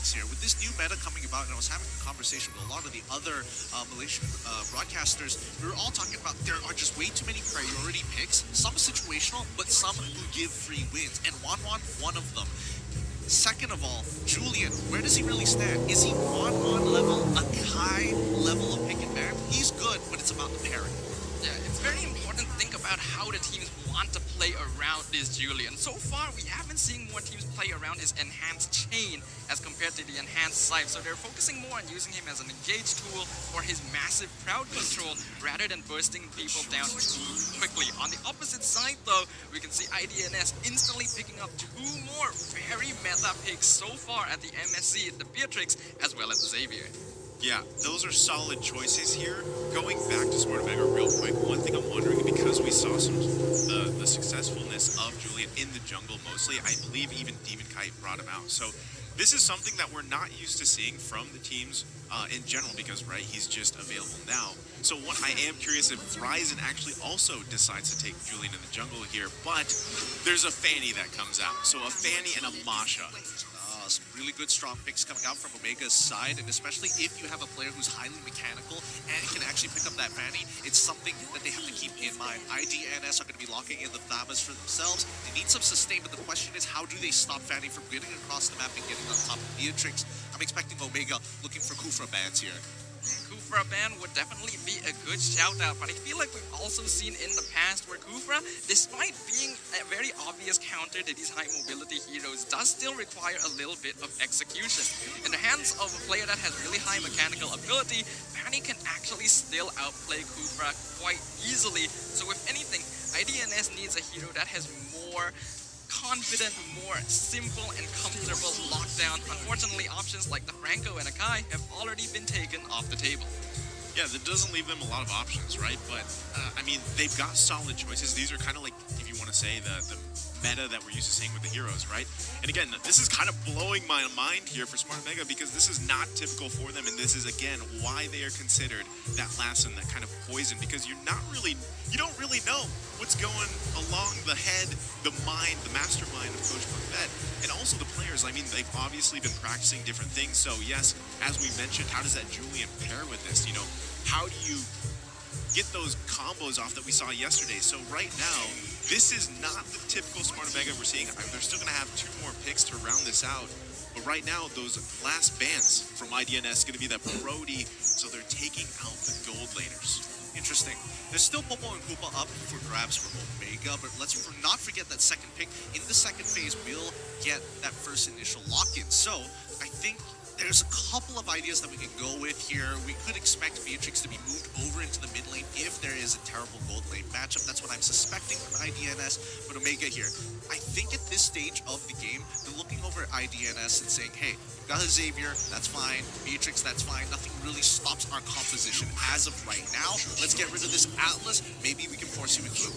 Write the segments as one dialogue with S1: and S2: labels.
S1: picks here. With this new meta coming about, and I was having a conversation with a lot of the other Malaysian broadcasters, we were all talking about there are just way too many priority picks, some situational, but some who give free wins, and Wanwan, one of them. Second of all, Julian, where does he really stand? Is he Wanwan level, a high level of pick and ban? He's good, but it's about the pairing.
S2: Yeah, it's very important to think about how the teams want to play around this Julian. So far, we haven't seen more teams play around his enhanced chain as compared to the enhanced scythe. So they're focusing more on using him as an engage tool for his massive crowd control rather than bursting people down too quickly. On the opposite side, though, we can see IDNS instantly picking up two more very meta picks so far at the MSC, the Beatrix, as well as the Xavier.
S3: Yeah, those are solid choices here. Going back to Smart Omega real quick, one thing I'm wondering, because we saw some the successfulness of Julian in the jungle mostly, I believe even Demon Kite brought him out. So this is something that we're not used to seeing from the teams in general because, right, he's just available now. So what I am curious if Ryzen actually also decides to take Julian in the jungle here, but there's a Fanny that comes out. So a Fanny and a Masha.
S1: Some really good strong picks coming out from Omega's side, and especially if you have a player who's highly mechanical and can actually pick up that Fanny, it's something that they have to keep in mind. IDNS are going to be locking in the Thamas for themselves. They need some sustain, but the question is, how do they stop Fanny from getting across the map and getting on top of Beatrix? I'm expecting Omega looking for Kufra bans here.
S2: Kufra ban would definitely be a good shout out, but I feel like we've also seen in the past where Kufra, despite being a very obvious counter to these high mobility heroes, does still require a little bit of execution. In the hands of a player that has really high mechanical ability, Fanny can actually still outplay Kufra quite easily. So if anything, IDNS needs a hero that has more confident, more simple and comfortable lockdown. Unfortunately, options like the Franco and Akai have already been taken off the table.
S3: Yeah, that doesn't leave them a lot of options, right? But, I mean, they've got solid choices. These are kind of like, if you want to say, the meta that we're used to seeing with the heroes, right? And again, this is kind of blowing my mind here for Smart Omega because this is not typical for them, and this is, again, why they are considered that last and that kind of poison, because you don't really know what's going along the head, the mind, the mastermind of Coach Buffett, and also the players. I mean, they've obviously been practicing different things, so yes, as we mentioned, how does that Julian pair with this? You know, how do you get those combos off that we saw yesterday? So right now, this is not the typical Smart Omega we're seeing. They're still going to have two more picks to round this out. But right now, those last bans from IDNS going to be the Brody, so they're taking out the gold laners.
S1: Interesting. There's still Popo and Koopa up for grabs for Omega, but let's not forget that second pick. In the second phase, we'll get that first initial lock-in. So I think there's a couple of ideas that we can go with here. We could expect Beatrix to be moved over into the mid lane if there is a terrible gold lane matchup. That's what I'm suspecting from IDNS. But Omega here, I think at this stage of the game, they're looking over at IDNS and saying, hey, we've got a Xavier, that's fine. Beatrix, that's fine. Nothing really stops our composition as of right now. Let's get rid of this Atlas. Maybe we can force you into it.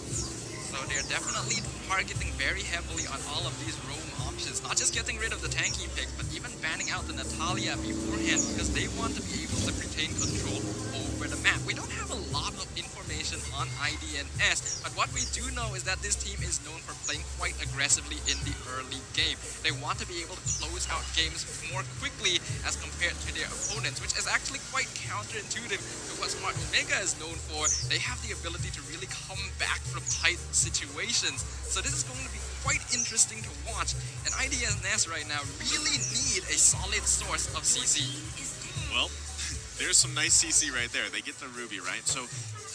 S2: So they're definitely targeting very heavily on all of these roam options, not just getting rid of the tanky pick, but even banning out the Natalia beforehand because they want to be able to retain control over the map. We don't have a lot of information on IDNS, but what we do know is that this team is known for playing quite aggressively in the early game. They want to be able to close out games more quickly as compared to their opponents, which is actually quite counterintuitive to what Smart Omega is known for. They have the ability to really come back from tight situations. So this is going to be quite interesting to watch. And IDNS right now really need a solid source of CC.
S3: Well, there's some nice CC right there. They get the Ruby, right? So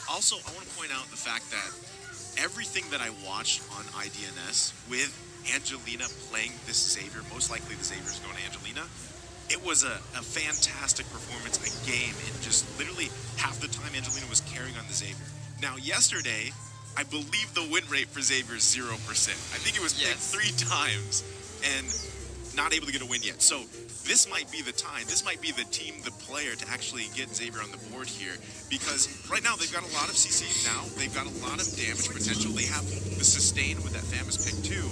S3: also, I want to point out the fact that everything that I watched on IDNS with Angelina playing this Xavier, most likely the Xavier's going to Angelina, it was a fantastic performance, a game, and just literally half the time Angelina was carrying on the Xavier. Now, yesterday, I believe the win rate for Xavier is 0%. I think it was picked 3 times and not able to get a win yet. So this might be the time, this might be the team, the player to actually get Xavier on the board here, because right now they've got a lot of CC now, they've got a lot of damage potential, they have the sustain with that Famous pick too,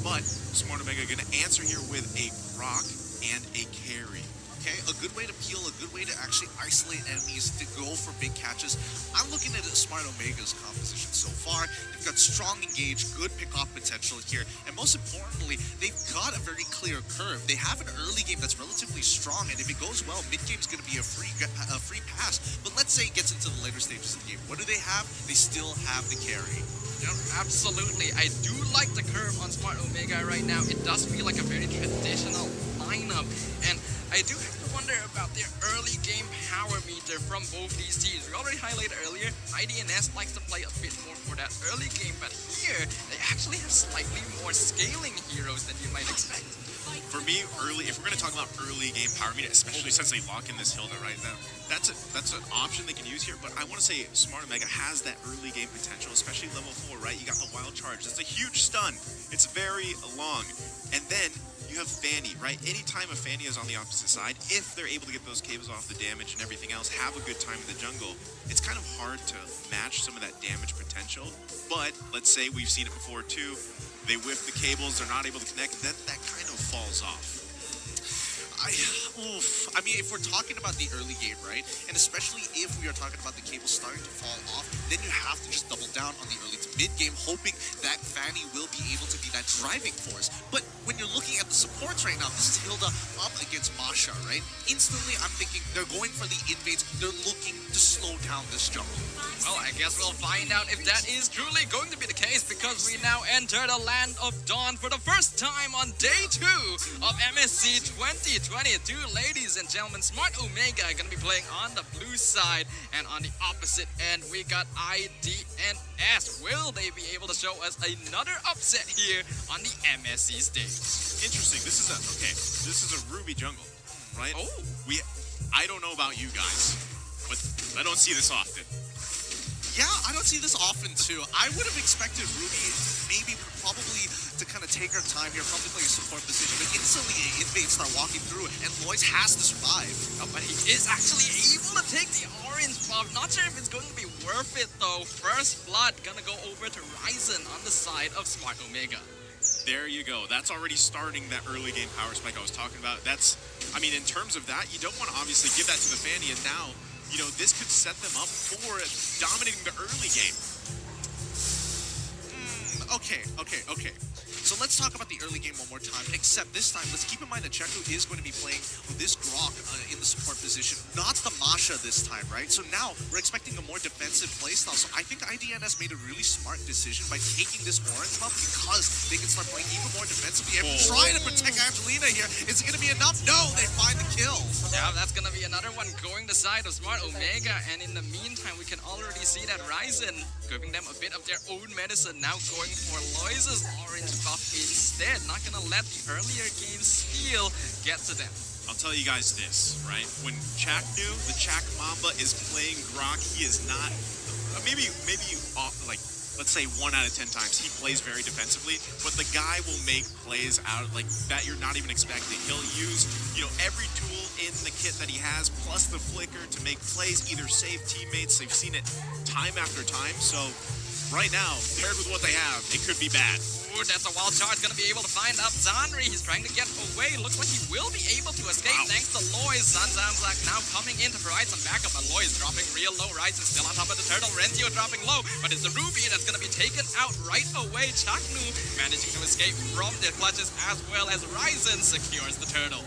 S3: but Smart Omega going to answer here with a Grok and a carry.
S1: okay? A good way to peel, a good way to actually isolate enemies, to go for big catches. I'm looking at Smart Omega's composition so far. They've got strong engage, good pick-off potential here, and most importantly, they've got a very clear curve. They have an early game that's relatively strong, and if it goes well, mid-game's going to be a free pass. But let's say it gets into the later stages of the game. What do they have? They still have the carry.
S2: Yeah, absolutely. I do like the curve on Smart Omega right now. It does feel like a very traditional lineup. And I do have to wonder about their early game power meter from both these teams. We already highlighted earlier, Idns likes to play a bit more for that early game, but here, they actually have slightly more scaling heroes than you might expect.
S3: For me, if we're going to talk about early game power meter, especially since they lock in this Hilda right now, that's an option they can use here. But I want to say Smart Omega has that early game potential, especially level 4, right? You got the wild charge. That's a huge stun. It's very long. And then you have Fanny, right? Anytime a Fanny is on the opposite side, if they're able to get those cables off the damage and everything else, have a good time in the jungle, it's kind of hard to match some of that damage potential. But let's say we've seen it before too. They whiff the cables, they're not able to connect, then that kind of falls off.
S1: I mean, if we're talking about the early game, right, and especially if we are talking about the cables starting to fall off, then you have to just double down on the early to mid game, hoping that Fanny will be able to be that driving force. But when you're looking at the supports right now, this is Hilda up against Masha, right? Instantly, I'm thinking they're going for the invades. They're looking to slow down this jungle.
S2: Well, I guess we'll find out if that is truly going to be the case, because we now enter the Land of Dawn for the first time on day 2 of MSC 2022. Ladies and gentlemen, Smart Omega are going to be playing on the blue side, and on the opposite end, we got Idns. Will they be able to show us another upset here on the MSC stage?
S3: Interesting. This is a Ruby jungle, right?
S2: Oh.
S3: I don't know about you guys, but I don't see this often.
S1: Yeah, I don't see this often too. I would have expected Ruby probably to kind of take her time here, probably play a support position, but instantly invades start walking through, and Lois has to survive.
S2: Oh, but he is actually able to take the orange buff. Not sure if it's going to be worth it though. First blood gonna go over to Ryzen on the side of Smart Omega.
S3: There you go. That's already starting that early game power spike I was talking about. In terms of that, you don't want to obviously give that to the Fanny, and now, this could set them up for dominating the early game.
S1: Okay. So let's talk about the early game one more time, except this time, let's keep in mind that Checo is going to be playing with this Grok in the support position, not the Masha this time, right? So now we're expecting a more defensive playstyle. So I think IDNS made a really smart decision by taking this orange buff, because they can start playing even more defensively and trying to protect Angelina here. Is it going to be enough? No, they find the kill.
S2: Yeah, that's going to be another one going the side of Smart Omega, and in the meantime, we can already see that Ryzen giving them a bit of their own medicine, now going for Loise's orange buff instead. Not gonna let the earlier game steal get to them.
S3: I'll tell you guys this, right? When Chak knew the Chak Mamba is playing Grok, he is not, maybe let's say 1 out of 10 times he plays very defensively, but the guy will make plays out like that you're not even expecting. He'll use, every tool in the kit that he has, plus the flicker to make plays, either save teammates. They've seen it time after time, so right now, paired with what they have, it could be bad.
S2: Ooh, that's a wild charge. Gonna be able to find out Zanri. He's trying to get away. Looks like he will be able to escape thanks to Lois. Zanzanzak now coming in to provide some backup, but Lois dropping real low. Ryzen still on top of the turtle. Renzio dropping low, but it's the Ruby that's gonna be taken out right away. Chaknu managing to escape from the clutches, as well as Ryzen secures the turtle.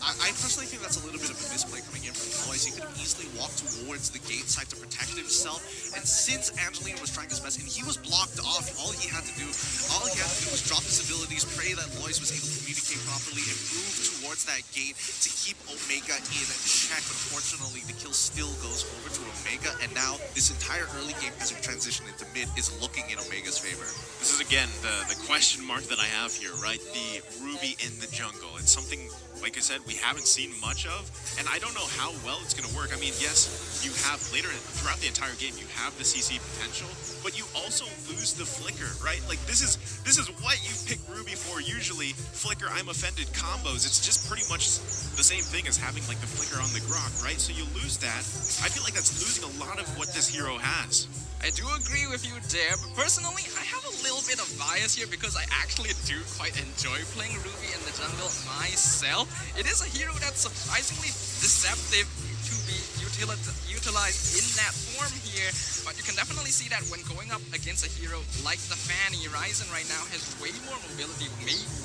S1: I personally think that's a little bit of a misplay coming in from Lois. He could have easily walked towards the gate side to protect himself, and since Angelina was trying his best and he was blocked off, all he had to do was drop his abilities, pray that Lois was able to communicate properly, and move towards that gate to keep Omega in check. Unfortunately, the kill still goes over to Omega, and now this entire early game as we transition into mid is looking in Omega's favor.
S3: This is again the question mark that I have here, right? The Ruby in the jungle. It's something, like I said, we haven't seen much of, and I don't know how well it's going to work. I mean, yes, you have throughout the entire game, you have the CC potential, but you also lose the flicker, right? Like this is what you pick Ruby for usually. Flicker, I'm offended combos. It's just pretty much the same thing as having like the flicker on the Grok, right? So you lose that. I feel like that's losing a lot of what this hero has.
S2: I do agree with you there, but personally, I have a little bit of bias here because I actually do quite enjoy playing Ruby in the jungle myself. It is a hero that's surprisingly deceptive to be utilized in that form here, but you can definitely see that when going up against a hero like the Fanny, Ryzen right now has way more mobility,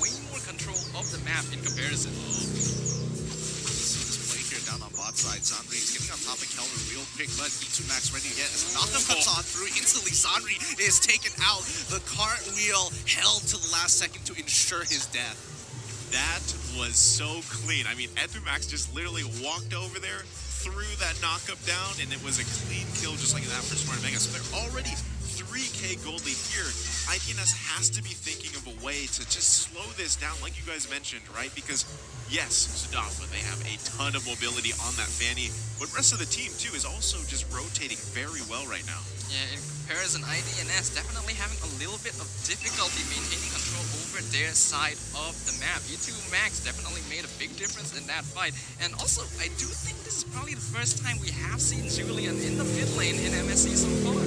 S2: way more control of the map in comparison.
S1: See this play here down on bot side. Zanri is getting on top of Keller real quick, but E2 Max ready to get as Knockup comes on through. Instantly, Zanri is taken out. The cartwheel held to the last second to ensure his death.
S3: That was so clean. I mean, Max just literally walked over there, threw that knockup down, and it was a clean kill just like that for Smart Mega. So they're already 3K gold lead here. Idns has to be thinking of a way to just slow this down, like you guys mentioned, right? Because yes, Sudafa, they have a ton of mobility on that Fanny, but the rest of the team too is also just rotating very well right now.
S2: Yeah, in comparison, Idns definitely having a little bit of difficulty maintaining control over their side of the map. E2 Max definitely made a big difference in that fight. And also, I do think this is probably the first time we have seen Julian in the mid lane in MSC so far.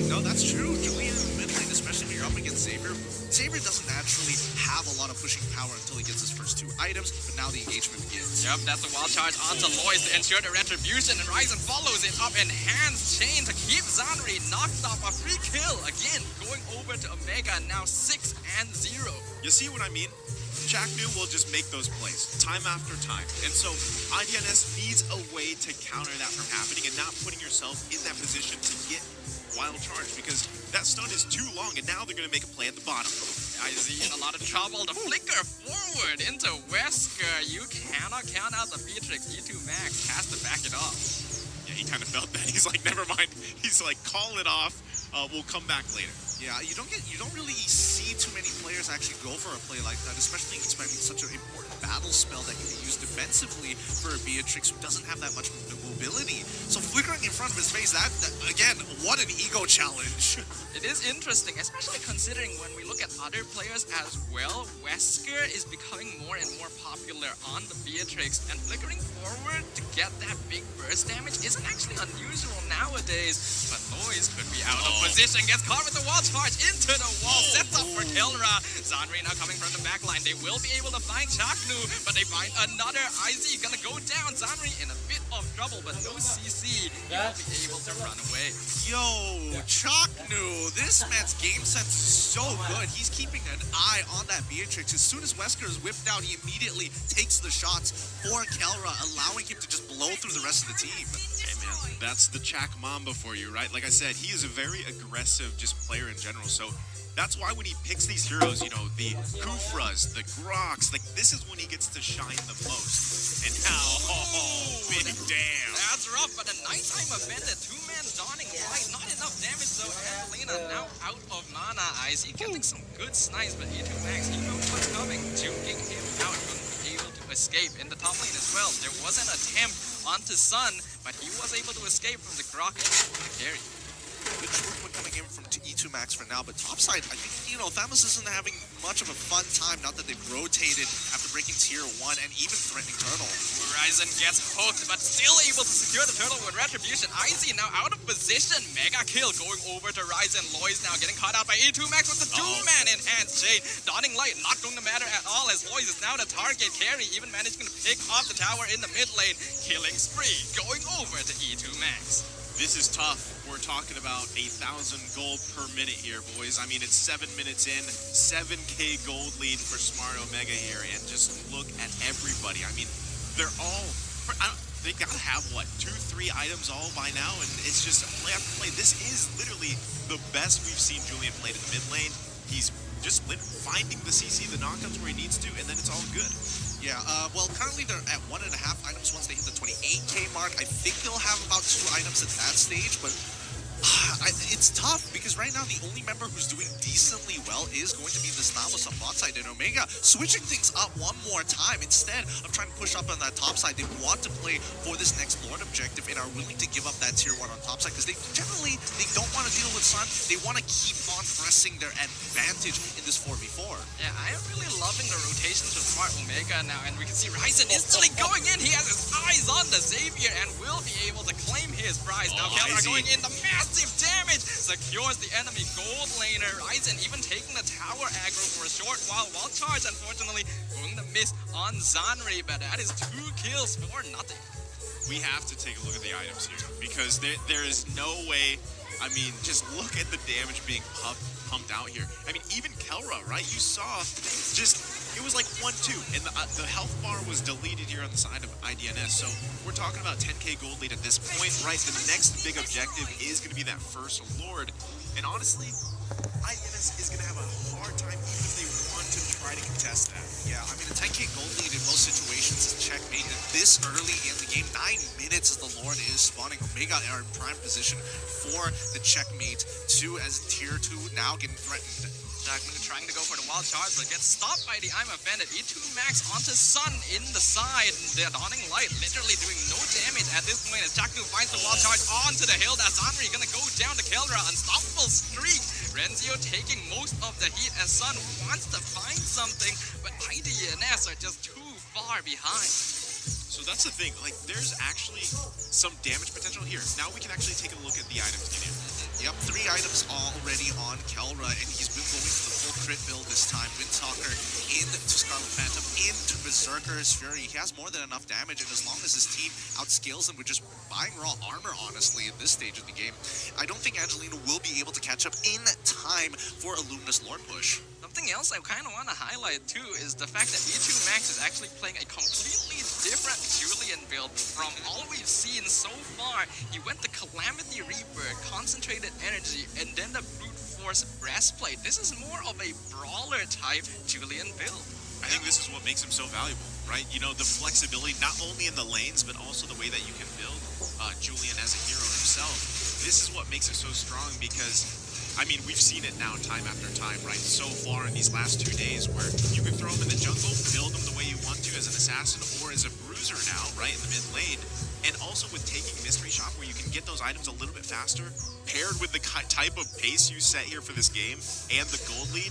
S1: No, that's true. Julian in the mid lane, especially when you're up against Xavier. Xavier doesn't naturally have a lot of pushing power until he gets his first 2 items, but now the engagement begins.
S2: Yep, that's a wild charge onto Lois to ensure the retribution, and Ryzen follows it up in hands chain to keep Zanri knocked off a free kill. Again, going over to Omega, now 6-0.
S3: You see what I mean? Chaknu will just make those plays time after time. And so IDNS needs a way to counter that from happening and not putting yourself in that position to get wild charge, because that stun is too long and now they're going to make a play at the bottom.
S2: I see a lot of trouble. The flicker forward into Wesker. You cannot count out the Beatrix. E2 Max has to back it off.
S3: Yeah, he kind of felt that. He's like, never mind. He's like, call it off. We'll come back later.
S1: Yeah, you don't really see too many players actually go for a play like that, especially expecting such an important battle spell that can be used defensively for a Beatrix who doesn't have that much mobility. So flickering in front of his face, that again, what an ego challenge.
S2: It is interesting, especially considering when we look at other players as well. Wesker is becoming more and more popular on the Beatrix, and flickering forward to get that big burst damage isn't actually unusual nowadays. But Lois could be out of position, gets caught with the wall charge into the wall, sets up for Kelra. Zanri now coming from the back line. They will be able to find Chaknu, but they find another IZ gonna go down. Zanri in a bit of trouble, but no CC. He will be able to run away.
S1: Yo, Chaknu, this man's game sense is so good. He's keeping an eye on that Beatrix. As soon as Wesker is whipped out, he immediately takes the shots for Kelra, allowing him to just blow through the rest of the team.
S3: Hey man, that's the Chak Mamba for you, right? Like I said, he is a very aggressive just player in general. So that's why when he picks these heroes, you know, the Kufras, the Groks, like this is when he gets to shine the most. And now, big damn.
S2: That's rough, but a nighttime event, a 2-man dawning light, not enough damage though, and Lena now out of mana. IZ getting some good snipes, but E2 Max, he knows what's coming. Juking him out, wouldn't be able to escape. In the top lane as well, there was an attempt onto Sun, but he was able to escape from the Grok and the carry.
S1: Good movement coming in from E2 Max for now, but topside, I think, you know, Thamus isn't having much of a fun time now that they've rotated after breaking tier 1 and even threatening Turtle.
S2: Ryzen gets hooked, but still able to secure the Turtle with retribution. IZ now out of position. Mega kill going over to Ryzen. Lois now getting caught out by E2 Max with the two-man enhanced Jade. Dawning Light not going to matter at all, as Lois is now the target carry, even managing to pick off the tower in the mid lane. Killing spree going over to E2 Max.
S3: This is tough. We're talking about 1,000 gold per minute here, boys. I mean, it's 7 minutes in, 7K gold lead for Smart Omega here, and just look at everybody. I mean, they're all, they gotta have, what, 2-3 items all by now, and it's just play after play. This is literally the best we've seen Julian play in the mid lane. He's just finding the CC, the knockouts where he needs to, and then it's all good.
S1: Yeah, well, currently they're at 1.5 items once they hit the 28K mark. I think they'll have about 2 items at that stage, but it's tough because right now the only member who's doing decently well is going to be this Namus on bot side, and Omega switching things up one more time. Instead of trying to push up on that top side, they want to play for this next Lord objective and are willing to give up that tier 1 on top side because they don't want to deal with Sun. They want to keep on pressing their advantage in this 4v4.
S2: Yeah, I am really loving the rotations of Smart Omega now, and we can see Ryzen instantly going in. He has his eyes on the Xavier and will be able to claim his prize. Now Keller going in, the massive damage secures the enemy gold laner. Ryzen even taking the tower aggro for a short while Charge unfortunately going to miss on Zanri, but that is 2 kills for nothing.
S3: We have to take a look at the items here because there is no way. I mean, just look at the damage being pumped out here. I mean, even Kelra, right? You saw just, it was like 1-2, and the health bar was deleted here on the side of IDNS. So we're talking about 10k gold lead at this point, right? The next big objective is going to be that first Lord. And honestly, IDNS is going to have a hard time even if they want to try to contest that.
S1: Yeah, I mean, a 10k gold lead in most situations is checkmate. And this early in the game, 9 minutes as the Lord is spawning, Omega are in prime position for the checkmate. 2 as tier 2 now getting threatened.
S2: Jackman trying to go for the wild charge, but gets stopped by the I'm Offended. E2 Max onto Sun in the side. The Dawning Light literally doing no damage at this point as Jackman finds the wild charge onto the hill. That's Zanri gonna go down to Keldra. Unstoppable streak. Renzio taking most of the heat as Sun wants to find something, but IDNS are just too far behind.
S3: So that's the thing, like there's actually some damage potential here. Now we can actually take a look at the items in here.
S1: Yep, 3 items already on Kelra, and he's been going for the full crit build this time. Windtalker into Scarlet Phantom, into Berserker's Fury. He has more than enough damage, and as long as his team outscales him with just buying raw armor, honestly, at this stage of the game, I don't think Angelina will be able to catch up in time for a Luminous Lord push.
S2: Something else I kind of want to highlight too is the fact that E2 Max is actually playing a completely different Julian build from all we've seen so far. He went the Calamity Reaper, Concentrated Energy, and then the Brute Force Breastplate. This is more of a brawler type Julian build.
S3: I think this is what makes him so valuable, right? You know, the flexibility, not only in the lanes, but also the way that you can build Julian as a hero himself. This is what makes it so strong because, I mean, we've seen it now time after time, right? So far in these last 2 days where you can throw him in the jungle, build him the way you want to as an assassin or as a bruiser now, right, in the mid lane. And also with taking Mystery Shop where you can get those items a little bit faster, paired with the type of pace you set here for this game and the gold lead,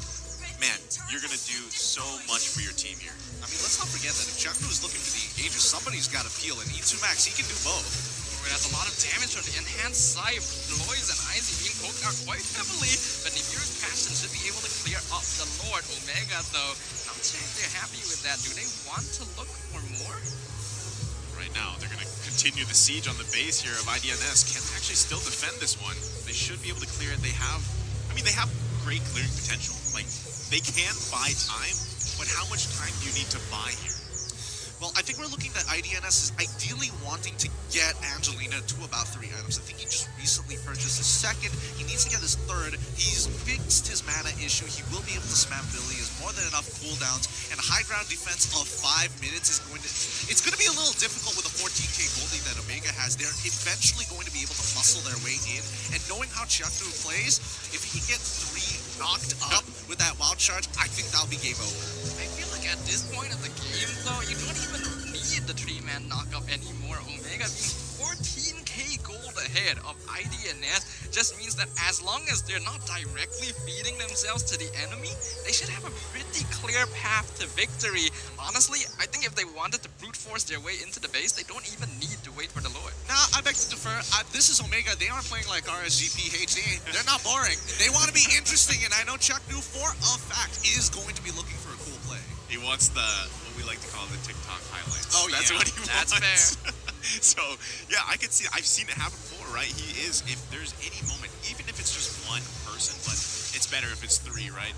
S3: man, you're going to do so much for your team here.
S1: I mean, let's not forget that if Jakku is looking for the engager, somebody's got to peel, and E2 Max, he can do both.
S2: That's a lot of damage from the enhanced side. Lois and Izzy being poked out quite heavily, but Nibiru's Passion should be able to clear up the Lord. Omega, though, not sure if they're happy with that. Do they want to look for more?
S3: Right now, they're going to continue the siege on the base here of IDNS. Can actually still defend this one. They should be able to clear it. They have great clearing potential. Like, they can buy time, but how much time do you need to buy here?
S1: Well, I think we're looking at IDNS is ideally wanting to get Angelina to about 3 items. I think he just recently purchased his 2nd. He needs to get his 3rd. He's fixed his mana issue. He will be able to spam Billy. He has more than enough cooldowns. And a high ground defense of 5 minutes is going to... It's going to be a little difficult with a 14k gold lead that Omega has. They're eventually going to be able to muscle their way in. And knowing how Chiaotzu plays, if he can get 3 knocked up with that wild charge, I think that'll be game over.
S2: I feel like at this point of the game, though, you don't even need the 3-man knockup anymore. Omega being 14k gold ahead of IDNS just means that as long as they're not directly feeding themselves to the enemy, they should have a pretty clear path to victory. Honestly, I think if they wanted to brute force their way into the base, they don't even need to wait for the Lord.
S1: Nah, I beg to defer. This is Omega. They aren't playing like RSGPH. They're not boring. They want to be interesting, and I know Chiaotzu, for a fact, is going to be looking for a cool play.
S3: He wants what we like to call the TikTok highlights.
S1: Oh,
S3: that's
S1: yeah.
S3: what he wants.
S2: That's fair.
S3: So, yeah, I can see, I've seen it happen before, right? He is, if there's any moment, even if it's just one person, but it's better if it's 3, right?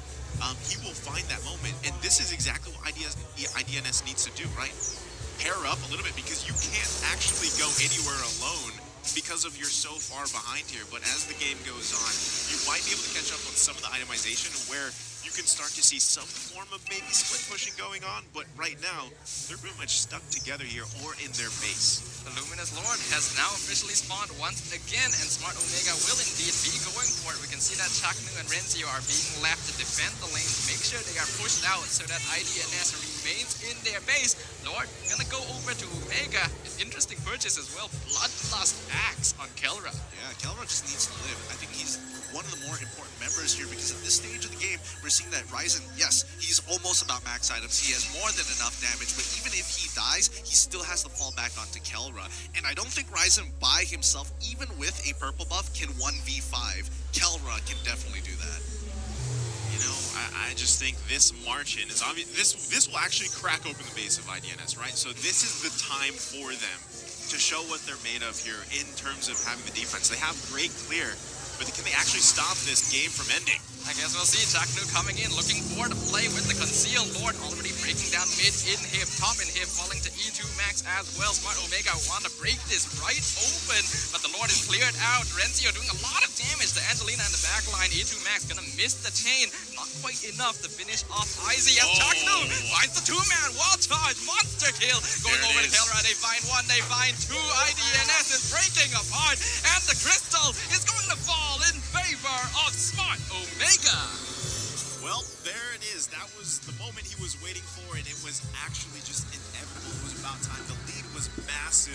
S3: He will find that moment, and this is exactly what IDNS needs to do, right? Pair up a little bit because you can't actually go anywhere alone because of you're so far behind here. But as the game goes on, you might be able to catch up on some of the itemization where you can start to see some form of maybe split pushing going on, but right now, they're pretty much stuck together here or in their base.
S2: The Luminous Lord has now officially spawned once again, and Smart Omega will indeed be going for it. We can see that Chaknu and Renzio are being left to defend the lane, to make sure they are pushed out so that IDNS remains in their base. Lord gonna go over to Omega. Omega, an interesting purchase as well. Bloodlust Axe on Kelra.
S1: Yeah, Kelra just needs to live. I think he's one of the more important members here because at this stage of the game, we're seeing that Ryzen, yes, he's almost about max items. He has more than enough damage, but even if he dies, he still has to fall back onto Kelra. And I don't think Ryzen by himself, even with a purple buff, can 1v5. Kelra can definitely do that.
S3: You know, I just think this march-in is obvious. This will actually crack open the base of IDNS, right? So this is the time for them to show what they're made of here in terms of having the defense. They have great clear, but can they actually stop this game from ending?
S2: I guess we'll see. Chaknu coming in, looking for the play with the Concealed Lord, already breaking down mid inhib, top inhib, falling to E2 max as well. Smart Omega want to break this right open, but the Lord is cleared out. Rencio doing a lot of damage to Angelina in the back line. E2 max gonna miss the chain, not quite enough to finish off Izzy as Chaknu finds the two-man wall charge, monster kill. Going over to Kelra, they find one, they find two. IDNS is breaking apart, and the crystal is going to fall in favor of Smart Omega.
S3: Well, there it is. That was the moment he was waiting for, and it was actually just inevitable. It was about time. The lead was massive.